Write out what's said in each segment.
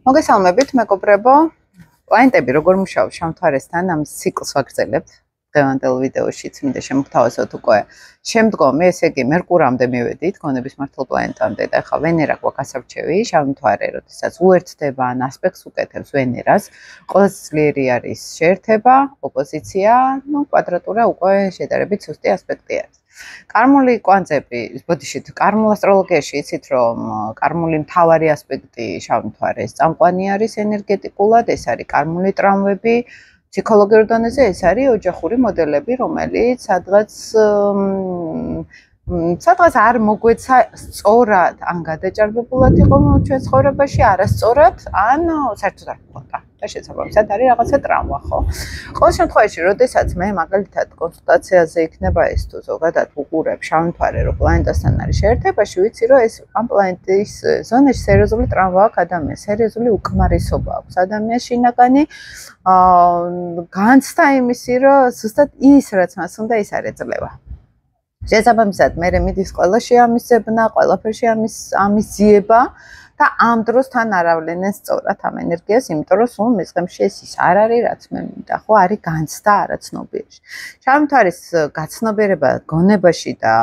მოგესალმებით, მეგობრებო. პლანეტები როგორ მუშაობს შამთვარესთან, ამის ციკლს ვაგრძელებთ. დღევანდელ ვიდეოშიც მინდა შემოგთავაზოთ უკვე შემდგომი, ესე იგი მერკურამდე მივედით, გონების მართლ პლანეტამდე და ახლა ვენერა გვაქვს ასარჩევი, შამთვარე, როდესაც უერთდება ან ასპექტს უკეთებს ვენერას, ყველაზე ძლიერი არის შეერთება, ოპოზიცია, კვადრატურა უკვე შედარებით სუსტი ასპექტი არის. Კარმული კვანძები, ბოდიშით, კარმულ ასტროლოგიაში იცით, რომ კარმული მთავარი ასპექტი შავმთვარეს წამყვანი არის ენერგეტიკულად, ეს არის კარმული ტრამვები, ფსიქოლოგიურ დონეზე ეს არის ოჯახური მოდელები, რომელიც სადღაც არ მოგვეცა სწორად, ან გადაჭარბებულად იყო ჩვენ ცხოვრებაში, არასწორად, ან საერთოდ არ მქონდა. და შესაბამისად არის რაღაცა ტრამვა, ხო? ყოველ შემთხვევაში, როდესაც მე მაგალითად კონსულტაციაზე იქნება ეს თუ ზოგადად უყურებ შავმთვარე, რომ პლანეტასთან არის შეერთებაში, ვიცი, რომ ეს ამ პლანეტის ზონაში სერიოზული ტრამვა აქვს ადამიანს, სერიოზული უკმარისობა აქვს ადამიანს შინაგანი, განცდა იმისი, რომ ზუსტად ის, რაც მას უნდა, ის არ ეძლევა. შესაბამისად, მე მიდის ყველაში ამის ზებნა, ყველაფერში ამის ძიება და ამ დროს თან აავლენენ სწორად ამ ენერგიას, იმიტომ რომ სულ მესხემში ის არ არის, რაც მე მინდა, ხო, არის განცდა არაცნობიერში. შავმთვარის გაცნობიერება გონებაში და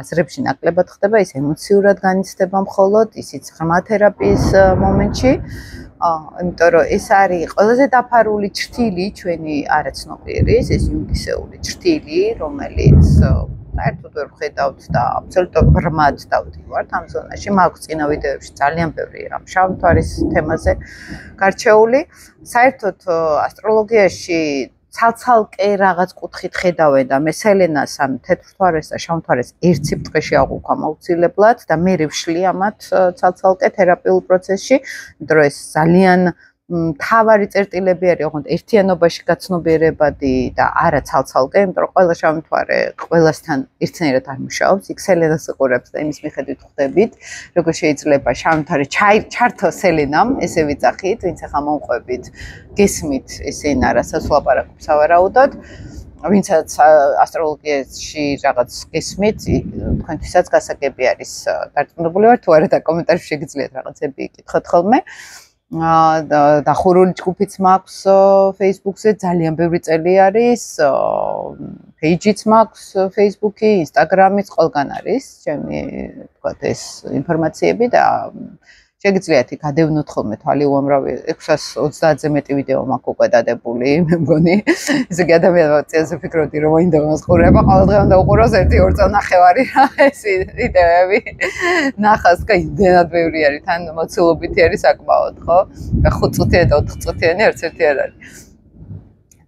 აზრებში ნაკლებად ხდება, ის ემოციურად განიცდება მხოლოდ, ისიც ღრმა თერაპიის მომენტში. იმიტომ რომ ეს არის ყველაზე დაფარული ჭრთილი ჩვენი არაცნობიერის, ეს იუნგისეული ჭრთილი, რომელიც საერთოდ ვერ ვხედავთ და აბსოლუტურად ბრმად დავდივართ ამ ზონაში. მაქვს წინა ვიდეოებში ძალიან ბევრი ამ შავმთვარის თემაზე გარჩეული. საერთოდ ასტროლოგიაში ცალ-ცალკე რაღაც კუთხით ხედავენ და მე სელენას ან თეთრთვარეს და შავმთვარეს ერთ სიბრტყეში აღვქვამ აუცილებლად და მე ვშლი ამათ ცალ-ცალკე თერაპიულ პროცესში, იმიტომ რომ ეს ძალიან მთავარი წერტილები არის, ოღონდ ერთიანობაში გაცნობიერებადი და არა ცალ-ცალკე, იმიტომ რომ ყველა შავმთვარე ყველასთან ერთნაირად არ მუშაობს. იქ სელენას უყურებთ და იმის მიხედვით ხვდებით, როგორ შეიძლება შავმთვარე ჩართო სელენამ, ესე ვიძახით, ვინც ახლა მომყვებით, გესმით ესენა, რასაც ვლაპარაკობ სავარაუდოდ. ვინცაც ასტროლოგიაში რაღაც გესმით, თქვენთვისაც გასაგები არის. დარწმუნებული ვარ, თუ არა და კომენტარებში შეგიძლიათ რაღაცები იკითხოთ ხოლმე. დახურული ჯგუფიც მაქვს Facebook-ზე, ძალიან ბევრი წელი არის, page-იც მაქვს Facebook-ი, Instagram-იც, ყველგან არის ჩემი, თქვათ, ეს ინფორმაციები და შეგიძლიათ გადევნოთ ხოლმე თვალი უამრავი 630-ზე მეტი ვიდეო მაქვს უკვე დადებული, მე მგონი. ესე იგი ადამიანებმა წელზე ფიქრობდი, რომ მოინდა მას ყურება, ყოველ დღე უნდა უყუროს 1-2 წელნახევარი რა ეს ვიდეოები. ნახას კი იმდენად ბევრი არის, თან მოცულობითი არის საკმაოდ, ხო? 5 წუთიანი და 4 წუთიანი არც ერთი არ არის.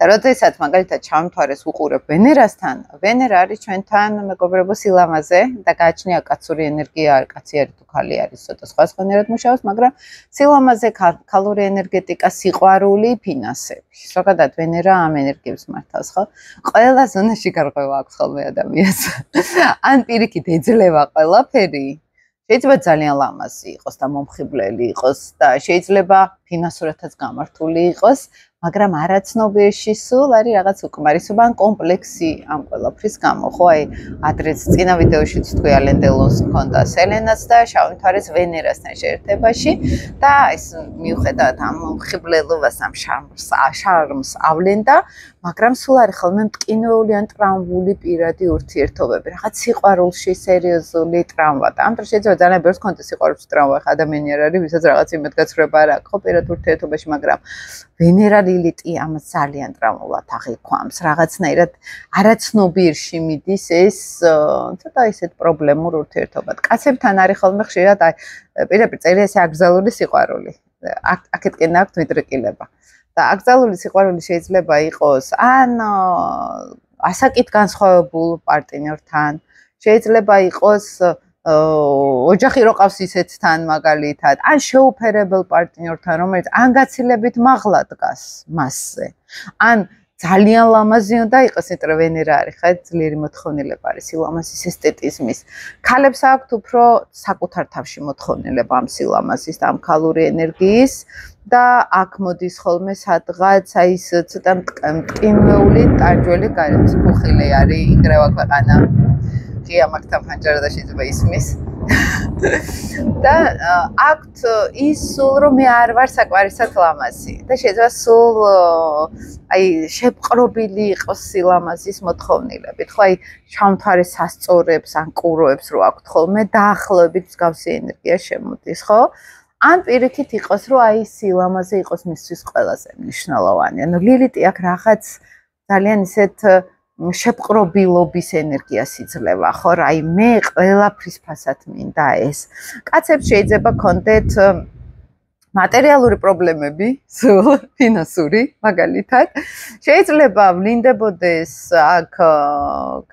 და როდესაც მაგალითად შავმთვარეს უყურებ ვენერასთან, ვენერა არის ჩვენთან მეგობრებო სილამაზე და გააჩნია კაცური ენერგია, კაცი არის თუ ქალი არის, ცოტა სხვადასხვანაირად მუშაობს, მაგრამ სილამაზე ქალური ენერგეტიკა, სიყვარული, ფინანსები. ზოგადად ვენერა ამ ენერგიებს მართავს, ხო? ყველა ზონაში გარღვევა აქვს ხოლმე ადამიანს. ან პირიქით ეძლევა ყველაფერი. შეიძლება ძალიან ლამაზი იყოს და მომხიბლელი იყოს და შეიძლება ფინანსურადაც გამართული იყოს, მაგრამ არაცნობიერში სულ არის რაღაც უკმარისობა ან კომპლექსი ამ ყველაფრის გამო, ხო? აი, ადრეც წინა ვიდეოშიც თქვი ალენდელონს მქონდა სელენას და შავმთვარეს ვენერასთან შეერთებაში და ეს მიუხედავად ამ მომხიბლელობას, ამ შარმს ავლენდა, მაგრამ სულ არის ხოლმე მტკინეული ან ტრამვული პირადი ურთიერთობები, რაღაც სიყვარულში სერიოზული ტრამვა და ამ დროს შეიძლება ძალიან ბევრს ქონდეს სიყვარულში ტრამვა, ხა ადამიანი არ არის, ვისაც რაღაც იმედგაცრუება არ აქვს, ხო, პირად ურთიერთობაში, მაგრამ ვენერა ლილიტი ამას ძალიან ტრამულად აღიქვამს, რაღაცნაირად არაცნობიერში მიდის ეს ცოტა ისეთ პრობლემურ ურთიერთობად. კაცებთან არის ხოლმე ხშირად აი პირდაპირ წერია ეს აკრძალული სიყვარული. აქეთკენ აქვთ მიდრეკილება. და აკრძალული სიყვარული შეიძლება იყოს ან ასაკით განსხვავებულ პარტნიორთან, შეიძლება იყოს ოჯახი რო ყავს ისეთთან მაგალითად, ან შეუფერებელ პარტნიორთან, რომელიც ან გაცილებით მაღლა დგას მასზე, ან ძალიან ლამაზი უნდა იყოს, იმიტომ რომ ვენერა არის ხა ძლიერი მოთხოვნილება არის სილამაზის ესთეტიზმის. ქალებს აქვთ უფრო საკუთარ თავში მოთხოვნილება ამ სილამაზის და ამ ქალური ენერგიის და აქ მოდის ხოლმე სადღაც აი ეს ცოტა მტკინვეული ტარჯველი გარეთ ხუხილი არის, ინგრევა ქვეყანა. ღია მაგთან ფანჯარა და შეიძლება ისმის. და აქვთ ის სულ რომ მე არ ვარ საკმარისად ლამაზი და შეიძლება სულ აი შეპყრობილი იყოს სილამაზის მოთხოვნილებით, ხო აი ჩამთვარე სასწორებს ან კუროებს რო აქვთ ხოლმე დაახლოებით მსგავსი ენერგია შემოდის, ხო? ან პირიქით იყოს რომ აი სილამაზე იყოს მისთვის ყველაზე მნიშვნელოვანი. ანუ ლილიტი აქ რაღაც ძალიან ისეთ შეპყრობილობის ენერგიას იძლევა, ხო? რაიმე ყველაფრის ფასად მინდა ეს. კაცებს შეიძლება კონდეთ მატერიალური პრობლემები, სულ ფინანსური, მაგალითად. შეიძლება ვლინდებოდეს აქ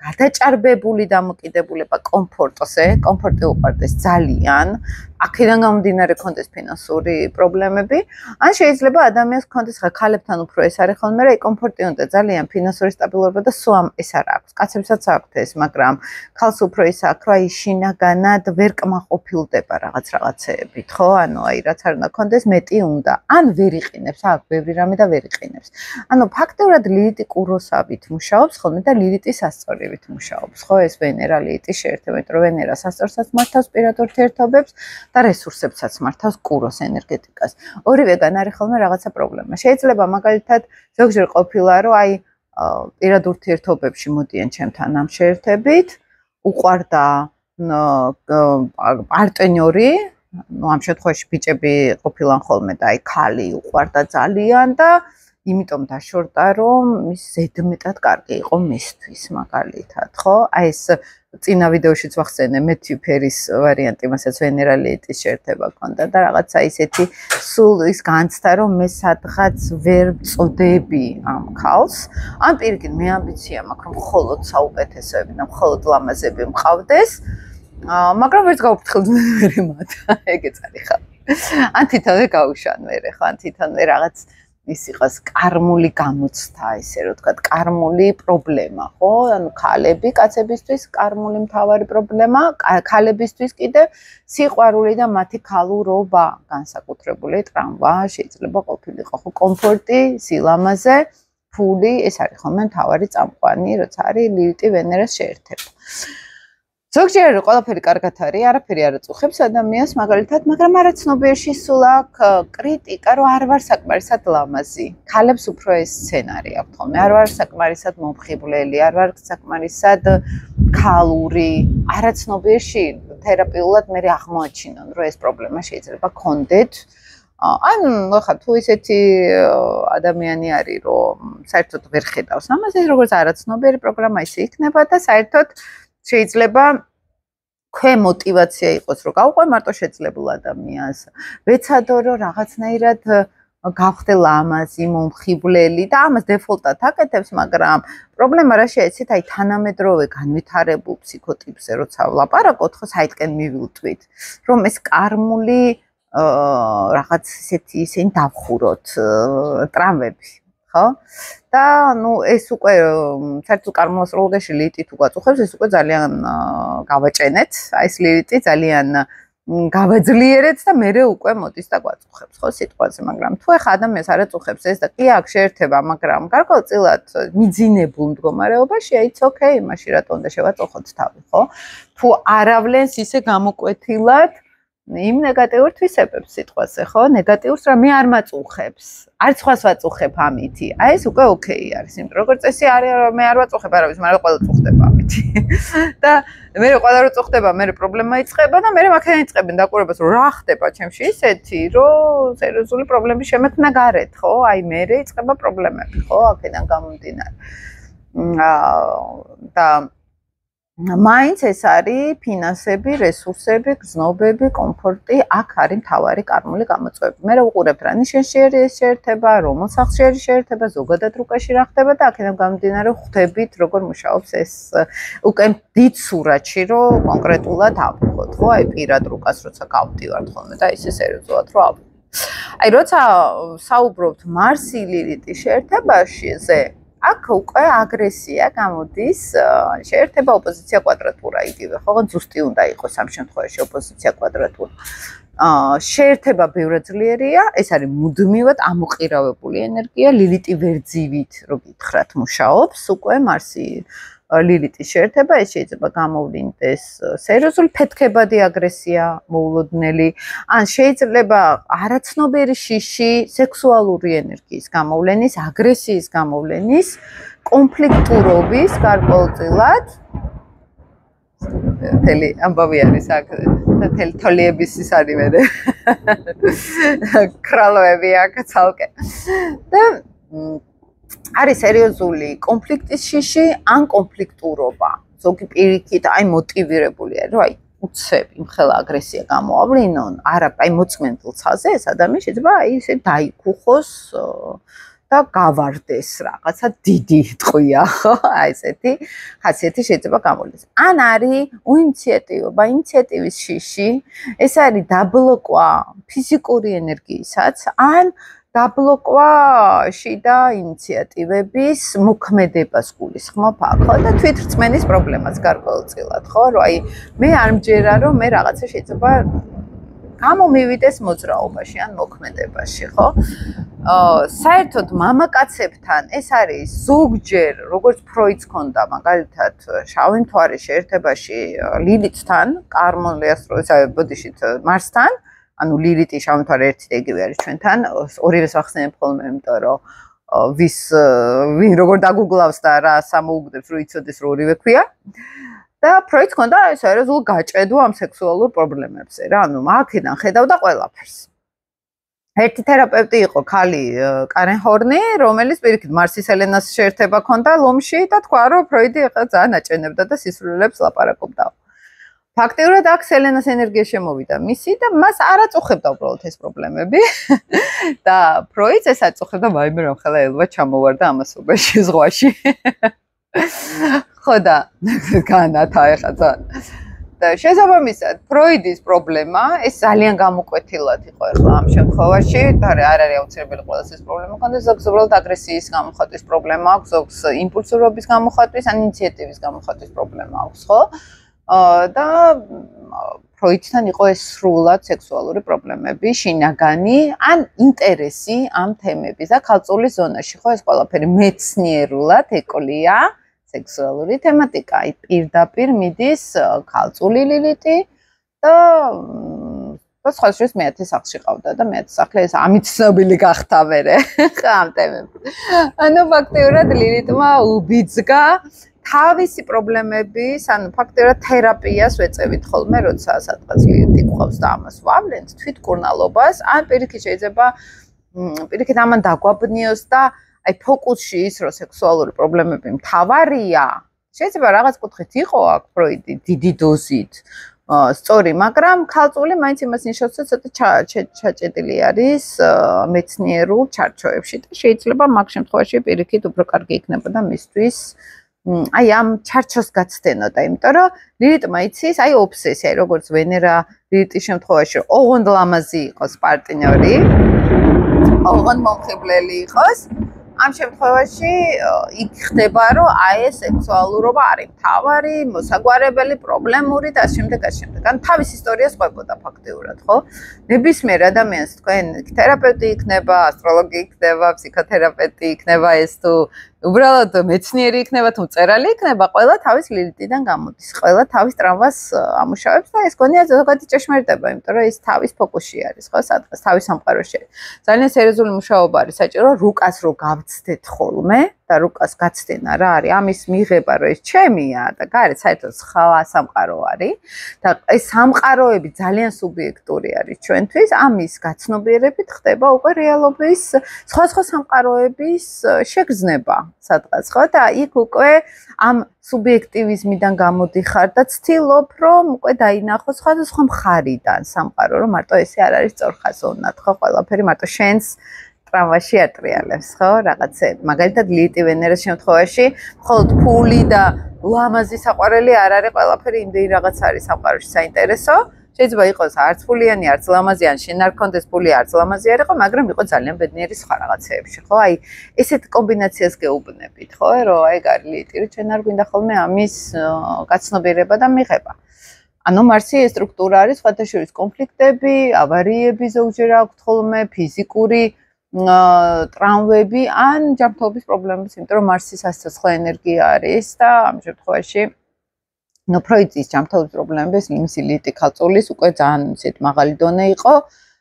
გადაჭარბებული დამოკიდებულება კომფორტზე, კომფორტი უყვარდეს ძალიან. აქედან გამომდინარე კონდეს ფინანსური პრობლემები, ან შეიძლება ადამიანს კონდეს ხალებთან უფრო ეს არის ხოლმე, რა კომფორტი უნდა ძალიან ფინანსური სტაბილურობა და სულ ეს არ აქვს. კაცებსაც აქვს ეს, მაგრამ ქალს უფრო ის აქვს, რა შინაგანად ვერ კმაყოფილდება რაღაცეებით, ხო? ანუ აი რაც არ უნდა კონდეს მეტი უნდა, ან ვერ იყინებს, აქვს ბევრი რამე და ვერ იყინებს. ანუ ფაქტობრივად ლილიტი კუროსავით მუშაობს ხოლმე და ლილიტი სასწორებით მუშაობს, ხო? ეს ვენერა ლილიტის შეერთება, იმიტომ რომ ვენერა სასწორსაც მართავს პირად ურთიერთობებს და რესურსებსაც მართავს კუროს ენერგეტიკას. ორივეგან არის ხოლმე რაღაცა პრობლემა. შეიძლება მაგალითად ზოგჯერ ყოფილა რომ აი პირად ურთიერთობებში მოდიან ჩემთან ამ შეერთებით, უყვარდა პარტნიორი, ну ამ შემთხვევაში ბიჭები ყოფილან ხოლმე და აი ქალი უყვარდა ძალიან და იმიტომ დაშორდა რომ ის ზედმეტად კარგი იყო მისთვის მაგალითად, ხო? აი ეს წინა ვიდეოშიც ვახსენე მეთიუ ფერის ვარიანტი, მასაც ვენერა ლილიტის შეერთება ჰქონდა და რაღაცა ისეთი სულ ის განცდა რომ მე სადღაც ვერ წოდები ამ ქალს. ან პირიქით მე ამბიცია მაქვს რომ მხოლოდ საუკეთესოები და მხოლოდ ლამაზები მყავდეს. მაგრამ ვერც გავუფრთხილდი მე მათ. ეგეც არის ხა. ან თვითონვე გავუშან მე ხო, ან თვითონვე რაღაც ის იყოს კარმული გამოცდა, ესე რომ ვთქვათ, კარმული პრობლემა, ხო? ანუ ქალები, კაცებისთვის კარმული მთავარი პრობლემა, ქალებისთვის კიდევ სიყვარული და მათი ქალურობა, განსაკუთრებული ტრამვა შეიძლება ყოფილიყო, ხო? კომფორტი, სილამაზე, ფული, ეს არის ხოლმე მთავარი წამყვანი, როცა არის ლილიტი ვენერას შეერთება. ზოგჯერ ყველაფერი კარგად არის, არაფერი არ აწუხებს ადამიანს, მაგალითად, მაგრამ არა ცნობიერში სულ აქვს კრიტიკა, რომ არ ვარ საკმარისად ლამაზი. ქალებს უფრო ეს სცენარი აქვთ ხოლმე, არ ვარ საკმარისად მომხიბვლელი, არ ვარ საკმარისად ქალური, არა ცნობიერში თერაპიულად მე აღმოაჩინონ, რომ ეს პრობლემა შეიძლება გქონდეთ. ან ხა თუ ისეთი ადამიანი არის, რომ საერთოდ ვერ ხედავს ამას, ეს როგორც არაცნობიერი პროგრამა ისე იქნება და საერთოდ შეიძლება ქვე мотиваცია იყოს რომ გავყვე მარტო შეძლებულ ადამიანს. ვეცადო რომ რაღაცნაირად გავხდე ლამაზი, მომხიბვლელი და ამას დეფოლტად აკეთებს, მაგრამ პრობლემა რა შეეცით, აი თანამედროვე განვითარებულ ფსიქოტიპზე როცა ვლაპარაკოთ, ხო საითკენ მივილტვით, რომ ეს კარმული რაღაც ისეთი დავხუროთ ტრამვები. ხო? და ნუ ეს უკვე საერთოდ კარმულ ასტროლოგიაში ლილიტი თუ გაწუხებს, ეს უკვე ძალიან გავაჭენეთ. აი ეს ლილიტი ძალიან გავაძლიერეთ და მე უკვე მოდის და გვაწუხებს, ხო, სიტყვაზე, მაგრამ თუ ეხა ადამიანს არ აწუხებს ეს და კი აქვს შეერთება, მაგრამ გარკვეულწილად მიძინებულ მდგომარეობაში, it's okay, მაშინ რატომ უნდა შევაწუხოთ თავი, ხო? თუ აავლენს ისე გამოკვეთილად იმ ნეგატიურ თვისებებს სიტყვაზე, ხო? ნეგატიურს რა მე არ მაწუხებს. არც სხვას ვაწუხებ ამითი. აი ეს უკვე ოკეი არის, იმიტომ რომ როგორც წესი არის რომ მე არ ვაწუხებ არავის, მაგრამ ყველა წუხდება ამითი. და მე ყველა რო წუხდება, მე პრობლემა იწყება და მე მაქედან იწყებენ დაკვირვებას, რომ რა ხდება ჩემში ისეთი, რომ სერიოზული პრობლემები შემექმნა გარეთ, ხო? აი მე იწყება პრობლემები, ხო? აქედან გამომდინარე. და მაინც ეს არის ფინანსები, რესურსები, გზნობები, კომფორტი, აქ არის მთავარი კარმული გამოწვევები. მე ვუყურებ რა ნიშანში არის შეერთება, რომელ სახში არის შეერთება, ზოგადად რუკაში რა ხდება და აქედან გამომდინარე ხვდებით, როგორ მუშაობს ეს უკვე დიდ სურათში, რომ კონკრეტულად ავიღოთ, ხო? აი პირად რუკას როცა გავდივართ ხოლმე და ისე სერიოზულად რომ ავიღოთ. აი როცა საუბრობთ მარსი ლილიტის შეერთებაშიზე, აქ უკვე აგრესია გამოდის, შეერთება ოპოზიცია კვადრატურა იგივე, ხო, ზუსტი უნდა იყოს ამ შემთხვევაში ოპოზიცია კვადრატურა. შეერთება ბევრად ძლიერია, ეს არის მუდმივად ამოყირავებული ენერგია, ლილიტი ვერძივით, რო გითხრათ, მუშაობს, უკვე მარსი ლილიტის შეერთება, ეს შეიძლება გამოვლინდეს სერიოზული ფეთქებადი აგრესია მოულოდნელი, ან შეიძლება არაცნობიერი შიში სექსუალური ენერგიის გამოვლენის, აგრესიის გამოვლენის, კონფლიქტურობის გარკვეულწილად თელი ამბავი არის აქ და თელი თოლიების ის არის მე კრალოები აქ ცალკე და არის სერიოზული კონფლიქტის შიში ან კონფლიქტურობა ზოგი პირიქით აი მოტივირებული არის რომ აი უცებ იმხელა აგრესია გამოავლინონ არა აი მოწმენდილ ცაზე ეს ადამიანი შეიძლება აი ესე დაიქუხოს და გავარდეს რაღაცა დიდი ტყვია ხო აი ესეთი ხასიათი შეიძლება გამოვლინდეს ან არის ინიციატივა ინიციატივის შიში ეს არის დაბლოკვა ფიზიკური ენერგიისაც ან დაბლოკვა შიდა ინიციატივების მოქმედებას გულისხმობ აქ ხო და თვითრწმენის პრობლემას გარკვეულწილად ხო რომ აი მე არ მჯერა რომ მე რაღაცა შეიძლება გამომივიდეს მოძრაობაში ან მოქმედებაში ხო საერთოდ მამაკაცებთან ეს არის ზოგჯერ როგორც ფროიდს ჰქონდა მაგალითად შავი მთვარის შეერთებაში ლილითთან კარმონლიას როის ბოდიშით მარსთან ანუ ლილიტი შავი მთვარე ერთი და იგივე არის ჩვენთან ორივეს ვახსენებ ხოლმე იმიტომ რომ ვინ როგორ დაგუგლავს და რა სამოუგდებს რომ იცოდეს რომ ორივე ქვია და ფროიდს ჰქონდა სერიოზული გაჭედვა ამ სექსუალურ პრობლემებზე რა ანუ აქედან ხედავდა ყველაფერს ერთი თერაპევტი იყო ქალი კარენ ჰორნი რომელიც პირიქით მარსის ელენას შეერთება ჰქონდა ლომში და თქვა რომ ფროიდი ახლა ძალიან აჭენებდა და სისრულელებს ლაპარაკობდა ფაქტიურად აქ სელენას ენერგია შემოვიდა მისი და მას არ აწუხებდა უბრალოდ ეს პრობლემები და ფროიდს ეს აწუხებდა ვაიმე რომ ხელა ელვა ჩამოვარდა ამასობაში ზღვაში ხო და განათა ეხა და შესაბამისად ფროიდის პრობლემა ეს ძალიან გამოკვეთილად იყო ახლა ამ შემთხვევაში და არ არის აუცილებელი ყველას ეს პრობლემა ქონდეს ზოგს უბრალოდ აგრესიის გამოხატვის პრობლემა აქვს ზოგს იმპულსურობის გამოხატვის ან ინიციატივის გამოხატვის პრობლემა აქვს ხო და ფროიდთან იყო ეს სრულად სექსუალური პრობლემები, შინაგანი ან ინტერესი ამ თემების და ქალწულის ზონაში ხო ეს ყველაფერი მეცნიერულად ეკოლია სექსუალური თემატიკა, აი პირდაპირ მიდის ქალწული ლილიტი და სხვა შორის მეათე სახლში ყავდა და მეათე სახლი ეს ამით ცნობილი გახდა მერე ხა ამ თემებში. ანუ ფაქტიურად ლილიტმა უბიძგა თავისი პრობლემების, ანუ ფაქტიურად თერაპიას ვეწევით ხოლმე, როცა სადღაც ლილიტი გვყავს და ამას ვავლენთ თვითკურნალობას, ან პირიქით შეიძლება პირიქით ამან დაგვაბნიოს და აი ფოკუსში ის რომ სექსუალური პრობლემები მთავარია. შეიძლება რაღაც კუთხით იყო აქ ფროიდი დიდი დოზით სწორი, მაგრამ ქალწული მაინც იმას ნიშნავს, რომ ცოტა ჩაჭედილი არის მეცნიერულ ჩარჩოებში და შეიძლება მაგ შემთხვევაში პირიქით უფრო კარგი იქნებოდა მისთვის აი ამ ჩარჩოს გაცდენოდა, იმიტომ რომ ლილიტმა იცის, აი ობსესია, როგორც ვენერა ლილიტის შემთხვევაში ოღონდ ლამაზი იყოს პარტნიორი, ოღონდ მომხიბლელი იყოს, ამ შემთხვევაში იქ ხდება, რომ აი ეს სექსუალურობა არის მთავარი, მოსაგვარებელი, პრობლემური და შემდეგ. ან თავის ისტორიას ყვებოდა ფაქტიურად, ხო? ნებისმიერ ადამიანს თქვენ თერაპევტი იქნება, ასტროლოგი იქნება, ფსიქოთერაპევტი იქნება, ეს თუ უბრალოდ მეცნიერი იქნება, თუ მწერალი იქნება, ყველა თავის ლილიტიდან გამოდის, ყველა თავის ტრავმას ამუშავებს და ეს გონია ზოგადი ჭეშმარიტება, იმიტომ რომ ის თავის ფოკუსში არის, ხო, სადღაც თავის სამყაროში. ძალიან სერიოზული მუშაობა არის საჭირო რუკას რო გავცდეთ ხოლმე და რუკას გაცდენა რა არის ამის მიღება რომ ეს ჩემია და გარეთ საერთოდ სხვა სამყარო არის და ეს სამყაროები ძალიან სუბიექტური არის ჩვენთვის ამის გაცნობიერებით ხდება უკვე რეალობის სხვა სამყაროების შეგრძნება სადღაც ხო და იქ უკვე ამ სუბიექტივიზმიდან გამოდიხარ და ცდილობ რომ უკვე დაინახო სხვა მხარიდან სამყარო რომ მარტო ესე არ არის სწორხაზოვნად ხო ყველაფერი მარტო შენს ტრავმაში ატრიალებს, ხო? რაღაცები. მაგალითად, ლილიტი ვენერას შემთხვევაში, მხოლოდ ფული და ლამაზი საყვარელი არ არის ყველაფერი იმდენი რაღაც არის სამყაროში საინტერესო. შეიძლება იყოს არც ფულიანი, არც ლამაზი, ან შენ არ გქონდეს ფული, არც ლამაზი არ იყო, მაგრამ იყო ძალიან ბედნიერი სხვა რაღაცეებში, ხო? აი, ესეთ კომბინაციას გეუბნებით, ხო? რომ აი გარი ლილიტი, რომ ჩვენ არ გვინდა ხოლმე ამის გაცნობიერება და მიღება. ანუ მარსი ეს სტრუქტურა არის, სხვათა შორის კონფლიქტები, ავარიები ზოგჯერ აქვთ ხოლმე, ფიზიკური ტრამვები ან ჯანმრთელობის პრობლემებს, იმიტომ რომ მარსის ასაცილო ენერგია არის და ამ შემთხვევაში უფრო იცის ჯანმრთელობის პრობლემებს, იმისი ლიტი ქალწულის უკვე ძალიან ისეთ მაღალი დონე იყო.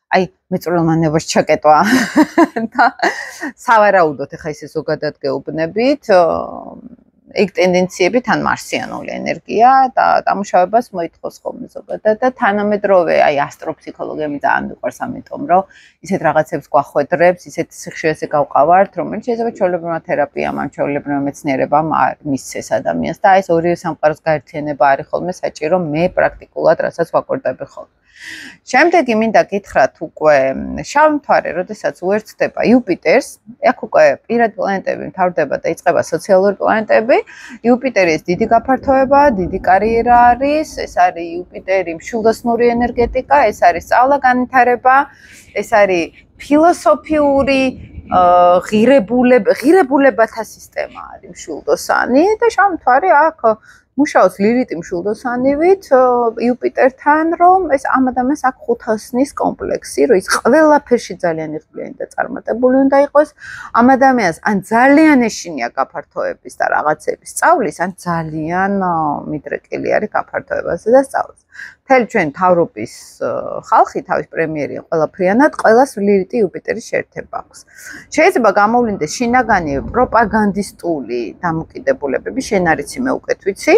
აი, მეწვრილმანებას ჩაკეტვა და სავარაუდოდ ეხა ისე ზოგადად გეუბნებით, ეგ ტენდენციები თან მარსიანული ენერგია და დამუშავებას მოითხოვს ხოლმე ზოგადად და თანამედროვე აი ასტროფსიქოლოგია მე ძალიან მიყვარს ამიტომ რომ ისეთ რაღაცებს გვახვედრებს, ისეთ სიხშირეზე გავყავართ, რომელიც შეიძლება ჩვეულებრივმა თერაპიამ, ან ჩვეულებრივმა მეცნიერებამ არ მისცეს ადამიანს და ეს ორივე სამყაროს გაერთიანება არის ხოლმე საჭირო მე პრაქტიკულად რასაც ვაკორდები ხოლმე. შემდეგი მინდა გითხრათ უკვე შავ მთვარე, როდესაც უერთდება იუპიტერს, აქ უკვე პირად პლანეტები მთავრდება და იწყება სოციალური პლანეტები. იუპიტერის დიდი გაფართოება, დიდი კარიერა არის, ეს არის იუპიტერი მშვილდოსნური ენერგეტიკა, ეს არის სწავლა განვითარება, ეს არის ფილოსოფიური ღირებულებათა სისტემა არის მშვილდოსანი და შავ მთვარე აქ მუშაობს ლილიტი მშვილდოსანივით იუპიტერთან, რომ ეს ამ ადამიანს აქვს ხუთასნის კომპლექსი, რომ ის ყველაფერში ძალიან იღბლიანი და წარმატებული უნდა იყოს. ამ ადამიანს ან ძალიან ეშინია გაფართოების და რაღაცების სწავლის, ან ძალიან მიდრეკილი არის გაფართოებაზე და სწავლას. მთელი ჩვენ თავრობის ხალხი, თავის პრემიერია ყველაფრიანად, ყველას ლილიტი იუპიტერის შეერთება აქვს. შეიძლება გამოვლინდეს შინაგანი პროპაგანდისტული დამოკიდებულებები, შენ არის იმე უკეთ ვიცი,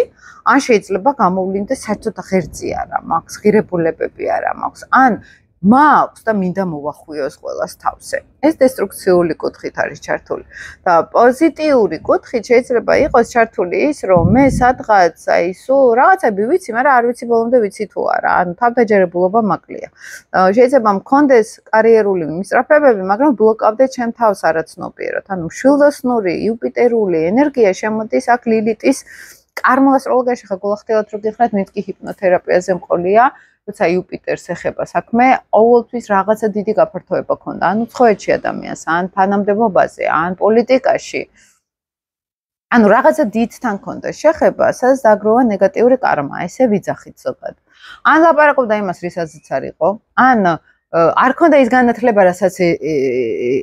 ან შეიძლება გამოვლინდეს საერთოდ ღერძი არა მაქვს, ღირებულებები არა მაქვს, ან მაქვს და მინდა მოვახვიოს ყველას თავზე. ეს დესტრუქციული კუთხით არის ჩართული. და პოზიტიური კუთხით შეიძლება იყოს ჩართული ის, რომ მე სადღაც აი სულ რაღაცები ვიცი, მაგრამ არ ვიცი ბოლომდე ვიცი თუ არა. ანუ თავდაჯერებულობა მაკლია. შეიძლება მქონდეს კარიერული მისწრაფებები, მაგრამ ბლოკავდე ჩემ თავს არაცნობიერად. ანუ მშვილდოსნური იუპიტერული ენერგია შემოდის აქ ლილიტის კარმულ ასტროლოგიაში ხა გულახდილად რო გიხრათ, მე კი ჰიპნოთერაპიაზე მყოლია. როცა იუპიტერს ეხება საქმე, ყოველთვის რაღაცა დიდი გაფართოება ქონდა, ან უცხოეთში ადამიანს, ან თანამდებობაზე, ან პოლიტიკაში. ანუ რაღაცა დიდთან ქონდა შეხება, სადაც დაგროვა ნეგატიური კარმა, ესე ვიძახით ზოგადად. ან ლაპარაკობდა იმას, რისაცაც არ იყო, ან არ ქონდა ის განათლება, რასაც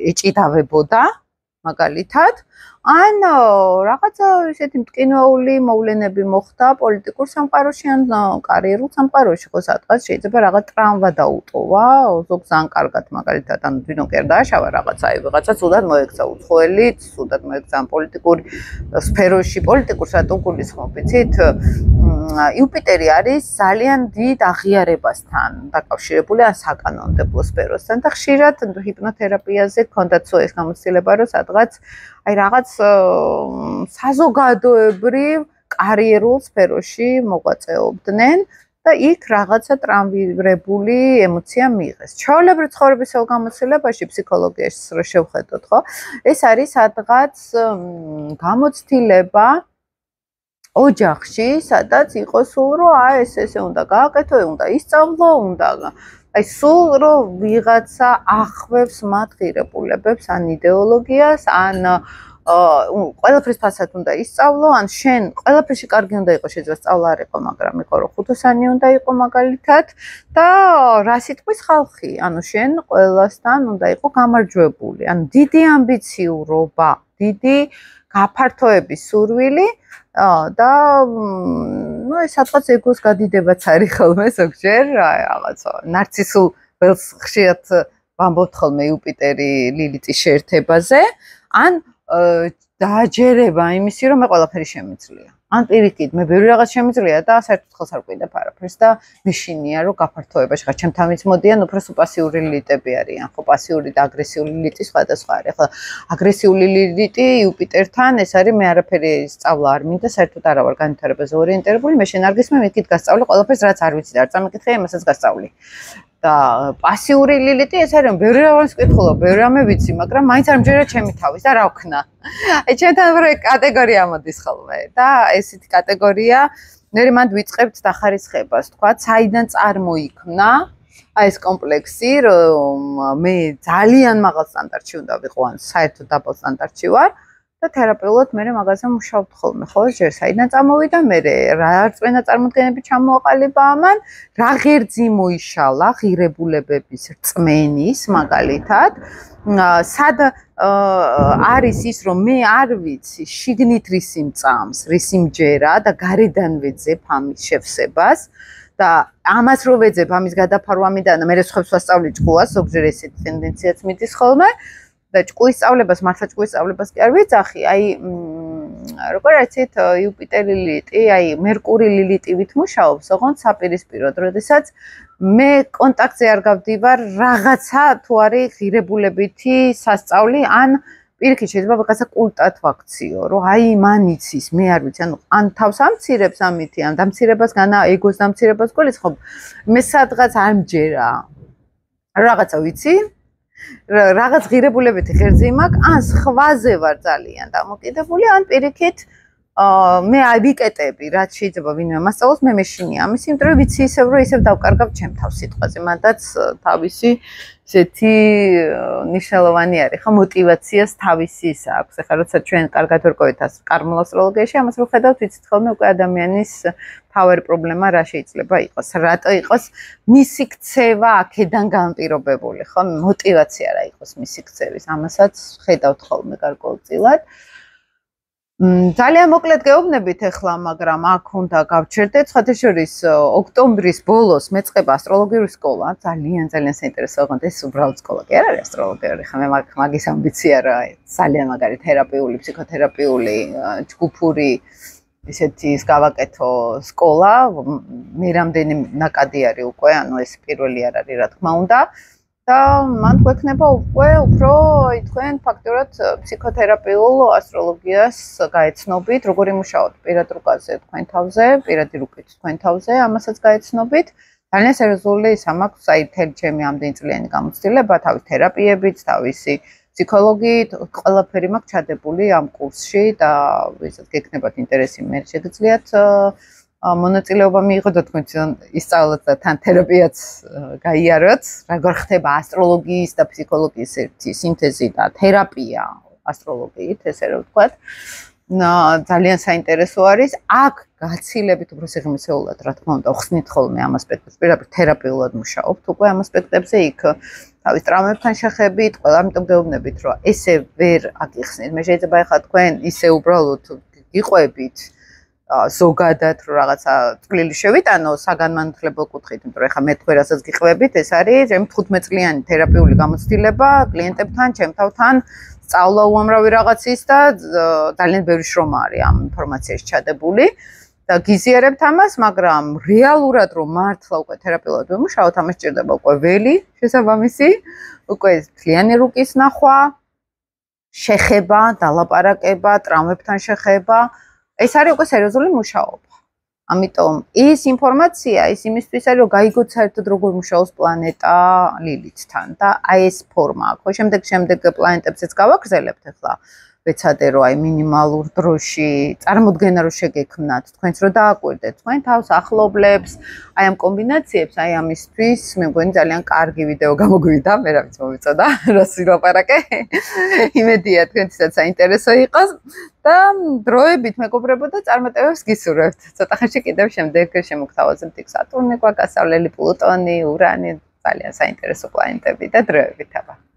ეჭიდავებოდა, მაგალითად, ან რაღაცა ისეთი მტკინეული მოვლენები მოხდა პოლიტიკურ სამყაროში ან კარიერულ სამყაროში, ხო სადღაც შეიძლება რაღაც ტრამვა დაუტოვა, ზოგს ძალიან კარგად მაგალითად, ანუ თვითონ კი არ დააშავა რაღაცა, აი ვიღაცა ცუდად მოექცა უცხოელით, ცუდად მოექცა პოლიტიკურ სფეროში, პოლიტიკურ სატუგულისხმობ, იცით? იუპიტერი არის ძალიან დიდ აღიარებასთან დაკავშირებული ან საკანონმდებლო სფეროსთან და ხშირად ჰიპნოთერაპიაზე ქონდათ ეს გამოცდილება, რომ სადღაც აი რაღაც საზოგადოებრივ კარიერულ სფეროში მოღვაწეობდნენ და იქ რაღაცა ტრანსფერირებული ემოცია მიიღეს. ჩვეულებრივ ცხოვრების გამოცდილებაში ფსიქოლოგიაში რო შევხედოთ, ხო? ეს არის სადღაც გამოცდილება ოჯახში, სადაც იყო სულ რომ ესე უნდა გააკეთო, უნდა ისწავლო, უნდა აი სულ რომ ვიღაცა ახვევს მათ ღირებულებებს ან იდეოლოგიას, ან ყველაფრის ფასად უნდა ისწავლო, ან შენ ყველაფერში კარგი უნდა იყოს, შეიძლება სწავლა არ იყო, მაგრამ იყო რომ ხუთოსანი უნდა იყო მაგალითად და რა სიტყვის ხალხი, ანუ შენ ყველასთან უნდა იყო გამარჯვებული, ანუ დიდი ამბიციურობა, დიდი გაფართოების სურვილი და ну ეს სადღაც ეგოს გადიდებაც არის ხოლმე ზოგჯერ რაღაცა ნარცისულ ველს ხშირად ვამბობთ ხოლმე იუპიტერი ლილიტის შეერთებაზე ან დააჯერება იმისი რომ მე ყველაფერი შემიძლია ან პირიქით მე ბევრი რაღაც შემიძლია და საერთოდ ხელს არ გვინდა ფარაფერს და მეშინია რომ გაფართოებაში ხარ ჩემთან მოდიან უფრო პასიური ლილიტები არიან ხო პასიური და აგრესიული ლილიტი სხვადასხვა არის ხო აგრესიული ლილიტი იუპიტერთან ეს არის მე არაფერი სწავლა არ მინდა საერთოდ არა ვარ განვითარებაზე ორიენტირებული მე შენ არ გისმე მეკით გასწავლე ყველაფერს რაც არ ვიცი და არ წამიკითხე იმასაც გასწავლი და პასიური ლილიტი ეს არის ბევრი რაღაცას ვკითხულობ, ბევრი რამე ვიცი, მაგრამ მაინც არ მჯერა ჩემი თავის და რა ვქნა. აი ჩემთან რა კატეგორია მოდის ხოლმე და ესეთი კატეგორია მე მანდ ვიწყებთ დახარისხებას, თქვა, საიდან წარმოიქმნა აი ეს კომპლექსი, რომ მე ძალიან მაღალ სტანდარტში უნდა ვიყო, ან საერთოდ დაბალ სტანდარტში ვარ და თერაპიულად მე მაგაზე მუშაობთ ხოლმე, ხო, ჯერ საიდან წამოვიდა, მე რა რწმენა წარმოდგენები ჩამოაყალიბა ამან, რა ღერძი მოიშალა ღირებულებების რწმენის მაგალითად, სად არის ის, რომ მე არ ვიცი შიგნით რისი მწამს, რისი მჯერა და გარედან ვეძებ ამის შევსებას და ამას რო ვეძებ ამის გადაფარვამიდან მე სხვებს ვასწავლი ჭკუას, ზოგჯერ ესეთი ტენდენციაც მიდის ხოლმე. და ჭკუის სწავლებას, მართლა ჭკუის სწავლებას კი არ ვიძახი, აი როგორ იცით, იუპიტერი ლილიტი, აი მერკური ლილიტივით მუშაობს, ოღონდ საპირისპიროდ, როდესაც მე კონტაქტზე არ გავდივარ რაღაცა თუ არის ღირებულებითი სასწავლი, ან პირიქით შეიძლება რაღაცა კულტად ვაქციო, რომ აი მან იცის, მე არ ვიცი, ან თავს ამცირებს ამითი, ან დამცირებას ეგოს დამცირებას გულისხმობ, მე სადღაც არ მჯერა. რაღაცა ვიცი რაღაც ღირებულებითი ღერძი მაქვს, ან სხვაზე ვარ ძალიან დამოკიდებული, ან პირიქით მე ვიკეტები, რაც შეიძლება ვინმე მასწავლოს, მე მეშინია ამის, იმიტომ რომ ვიცი ისევ რომ ისევ დავკარგავ ჩემ თავს სიტყვაზე, მანდაც თავისი ესეთი ნიშნულოვანი არის, ხო, мотиваციას თავისი ის აქვს. ეხლა როცა ჩვენ კარგად ვერკვევით კარმულ ასტროლოგიაში, ამას რო ხედავთ, ვიცით ხოლმე უკვე ადამიანის power პრობლემა რა შეიძლება იყოს, რატო იყოს მისი ქცევა აქედან განპირობებული, ხო? мотиваცია რა იყოს მისი ქცევის, ამასაც ხედავთ ხოლმე გარკვეულწილად. ძალიან მოკლედ გეუბნებით ახლა, მაგრამ აქ უნდა გავჩერდეთ. სხვათა შორის ოქტომბრის ბოლოს მეწყება ასტროლოგიური სკოლა. ძალიან საინტერესო ოღონდ ეს უბრალოდ სკოლა კი არ არის ასტროლოგიური. ხა მე მაგის ამბიცია რა, ძალიან მაგარი თერაპიული, ფსიქოთერაპიული, ჯგუფური ისეთი ის გავაკეთო სკოლა. მე რამდენი ნაკადი არის უკვე, ანუ ეს პირველი არ არის, რა თქმა უნდა. და მან გვექნება უკვე უფრო თქვენ ფაქტურად ფსიქოთერაპიულ ასტროლოგიას გაეცნობით, როგორი მუშაობთ პირად რუკაზე თქვენ თავზე, პირადი რუკით თქვენ თავზე, ამასაც გაეცნობით. ძალიან სერიოზული სამაქვს, აი მთელი ჩემი ამდენი წლიანი გამოცდილება, თავის თერაპიებით, თავისი ფსიქოლოგიით, ყველაფერი მაქვს ჩადებული ამ კურსში და ვისაც გექნებათ ინტერესი, მე შეგიძლიათ მონაწილეობა მიიღოთ და თქვენ ისწავლოთ და თან თერაპიაც გაიაროთ, როგორ ხდება ასტროლოგიის და ფსიქოლოგიის ერთი სინთეზი და თერაპია ასტროლოგიით, ესე რომ ვთქვათ. ძალიან საინტერესო არის. აქ გაცილებით უფრო სიღრმისეულად, რა თქმა უნდა, ხსნით ხოლმე ამ ასპექტებს, პირდაპირ თერაპიულად მუშაობთ უკვე ამ ასპექტებზე, იქ თავის ტრავმებთან შეხებით, ყველა ამიტომ გეუბნებით, რომ ესე ვერ აგიხსნით. მე შეიძლება ახლა თქვენ ისე უბრალოდ გიყვებით ზოგადად რომ რაღაცა წვლილი შევიტანო საგანმანათლებელ კუთხით, იმიტომ რომ ეხლა მე თქვენ რასაც გიყვებით, ეს არის ჩემი 15 წლიანი თერაპიული გამოცდილება კლიენტებთან, ჩემთავთან, სწავლა უამრავი რაღაცის და ძალიან ბევრი შრომა არის ამ ინფორმაციაში ჩადებული და გიზიარებთ ამას, მაგრამ რეალურად რომ მართლა უკვე თერაპიულად ვიმუშაოთ, ამას სჭირდება უკვე ველი, შესაბამისი, უკვე მთლიანი რუკის ნახვა, შეხება, დალაპარაკება, ტრავმებთან შეხება. ეს არის უკვე სერიოზული მუშაობა. ამიტომ ის ინფორმაცია ის იმისთვის არის, რომ გაიგოთ საერთოდ როგორ მუშაობს პლანეტა ლილითთან და აი ეს ფორმა აქვს. ხო, შემდეგ პლანეტებსაც გავაგრძელებთ ახლა. ვეცადე რომ აი მინიმალურ დროში წარმოდგენა რომ შეგექმნათ, თქვენც რომ დააკვირდეთ თქვენ თავს ახლობლებს, აი ამ კომბინაციებს, აი ამისთვის მე მგონი ძალიან კარგი ვიდეო გამოგვივიდა, მე რა ვიცი მომიწოდა, რას ვილაპარაკე. იმედია თქვენთვისაც საინტერესო იყოს და დროებით მეგობრებო და წარმატებებს გისურვებთ. ცოტა ხანში კიდევ შემდეგ შემოგთავაზებთ იქ სატურნი, გასავლელი პლუტონი, ურანი, ძალიან საინტერესო პლანეტები და დროებით აბა.